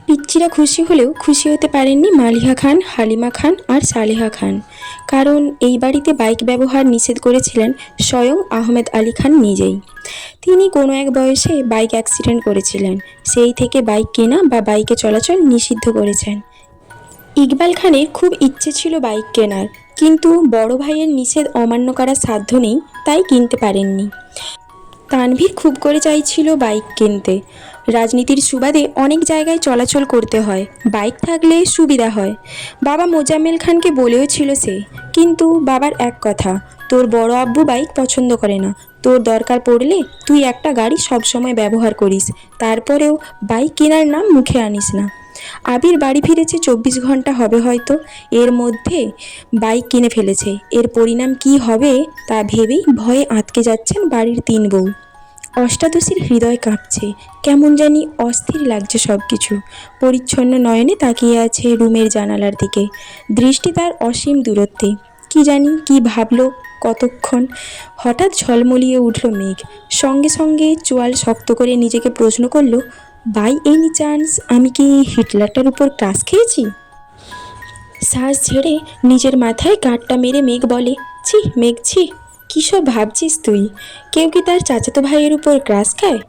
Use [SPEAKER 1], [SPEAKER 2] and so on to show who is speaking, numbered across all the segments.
[SPEAKER 1] পিচ্চিরা খুশি হলেও খুশি হতে পারেননি মালিহা খান, হালিমা খান আর সালেহা খান। কারণ এই বাড়িতে বাইক ব্যবহার নিষেধ করেছিলেন স্বয়ং আহমেদ আলী খান নিজেই। তিনি কোনো এক বয়সে বাইক অ্যাক্সিডেন্ট করেছিলেন। সেই থেকে বাইক কেনা বা বাইকে চলাচল নিষিদ্ধ করেছেন। ইকবাল খানের খুব ইচ্ছে ছিল বাইক কেনার, কিন্তু বড় ভাইয়ের নিষেধ অমান্য করার সাধ্য নেই, তাই কিনতে পারেননি। তানভীর খুব করে চাইছিল বাইক কিনতে। রাজনীতির সুবাদে অনেক জায়গায় চলাচল করতে হয়, বাইক থাকলে সুবিধা হয়। বাবা মোজাম্মেল খানকে বলেও ছিল সে, কিন্তু বাবার এক কথা, তোর বড় আব্বু বাইক পছন্দ করে না, তোর দরকার পড়লে তুই একটা গাড়ি সবসময় ব্যবহার করিস, তারপরেও বাইক কেনার নাম মুখে আনিস না। আবির বাড়ি ফিরেছে 24 ঘন্টা হবে হয়তো, এর মধ্যে বাইক কিনে ফেলেছে। এর পরিণাম কি হবে তা ভেবেই ভয়ে আটকে যাচ্ছেন বাড়ির 3 বউ। অষ্টাদশীর হৃদয় কাঁপছে, কেমন জানি অস্থির লাগছে সব কিছু। পরিচ্ছন্ন নয়নে তাকিয়ে আছে রুমের জানালার দিকে, দৃষ্টি তার অসীম দূরত্বে। কি জানি কি ভাবলো কতক্ষণ, হঠাৎ ঝলমলিয়ে উঠল মেঘ। সঙ্গে সঙ্গে চোয়াল শক্ত করে নিজেকে প্রশ্ন করলো, বাই এনি চান্স আমি কি হিটলারটার উপর ক্রাশ খেয়েছি? শ্বাস ঝেড়ে নিজের মাথায় গাঁটটা মেরে মেঘ বলে, ছি মেঘ ছি, কী সব ভাবছিস তুই? কেউ কি তার চাচাতো ভাইয়ের উপর ক্রাশ খায়?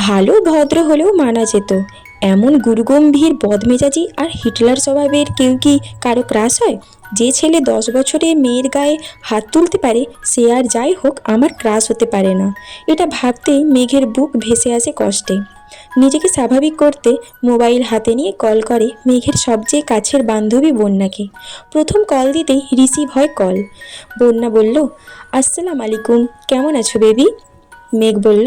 [SPEAKER 1] ভালো ভদ্র হলেও মানা যেত, এমন গুরুগম্ভীর বদমেজাজি আর হিটলার স্বভাবের কেউ কি কারো ক্রাশ হয়? যে ছেলে 10 বছরে মেয়ের গায়ে হাত তুলতে পারে, সে আর যাই হোক আমার ক্রাশ হতে পারে না। এটা ভাবতেই মেঘের বুক ভেসে আসে কষ্টে। নিজেকে স্বাভাবিক করতে মোবাইল হাতে নিয়ে কল করে মেঘের সবচেয়ে কাছের বান্ধবী বন্যাকে। প্রথম কল দিতেই রিসিভ হয় কল। বন্যা বলল, আসসালাম আলাইকুম, কেমন আছো বেবি? মেঘ বলল,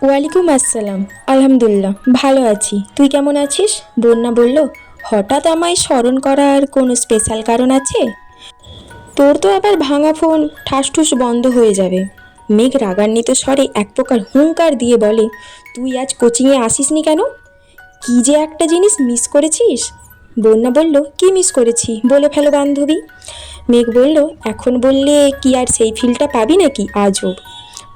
[SPEAKER 1] ওয়ালাইকুম আসসালাম, আলহামদুলিল্লাহ ভালো আছি, তুই কেমন আছিস? বন্যা বলল, হঠাৎ আমায় স্মরণ করার কোনো স্পেশাল কারণ আছে? তোর তো আবার ভাঙা ফোন ঠাসঠুস বন্ধ হয়ে যাবে। মেঘ রাগান্বিত স্বরে এক প্রকার হুঙ্কার দিয়ে বলে, তুই আজ কোচিংয়ে আসিসনি কেন? কি যে একটা জিনিস মিস করেছিস? বন্যা বলল, কি মিস করেছি বলে ফেলো বান্ধবী। মেঘ বলল, এখন বললে কি আর সেই ফিলটা পাবি নাকি আজব?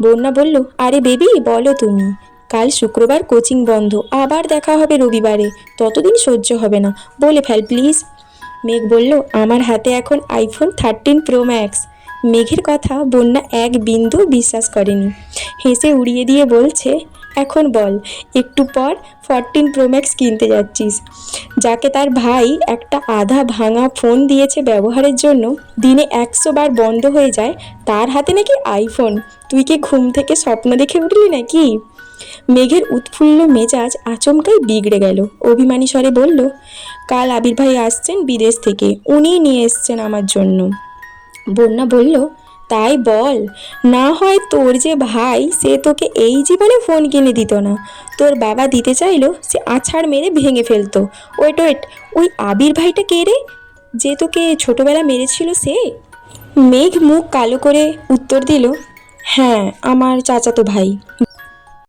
[SPEAKER 1] বন্যা বলল, আরে বেবি বলো তুমি, কাল শুক্রবার কোচিং বন্ধ, আবার দেখা হবে রবিবারে, ততদিন সহ্য হবে না, বলে ফেল প্লিজ। মেঘ বলল, আমার হাতে এখন আইফোন 13 প্রো ম্যাক্স। মেঘের কথা বন্যা এক বিন্দু বিশ্বাস করেনি। হেসে উড়িয়ে দিয়ে বলছে, এখন বল, একটু পর 14 প্রো ম্যাক্স কিনতে যাচ্ছিস? যাকে তার ভাই একটা আধা ভাঙা ফোন দিয়েছে ব্যবহারের জন্য, দিনে 100 বার বন্ধ হয়ে যায়, তার হাতে নাকি আইফোন? তুই কি ঘুম থেকে স্বপ্ন দেখে উঠলি নাকি? মেঘের উৎফুল্ল মেজাজ আচমকাই বিগড়ে গেল। অভিমানী স্বরে বলল, কাল আবির ভাই আসছেন বিদেশ থেকে, উনিই নিয়ে এসছেন আমার জন্য। বন্যা বলল, তাই বল, না হয় তোর যে ভাই সে তোকে এই জীবনে ফোন কিনে দিত না, তোর বাবা দিতে চাইলো সে আছাড় মেরে ভেঙে ফেলতো। ওয়েট ওয়েট, ওই আবির ভাইটা কে রে, যে তোকে ছোটবেলা মেরেছিল সে? মেঘ মুখ কালো করে উত্তর দিল, হ্যাঁ আমার চাচাতো ভাই।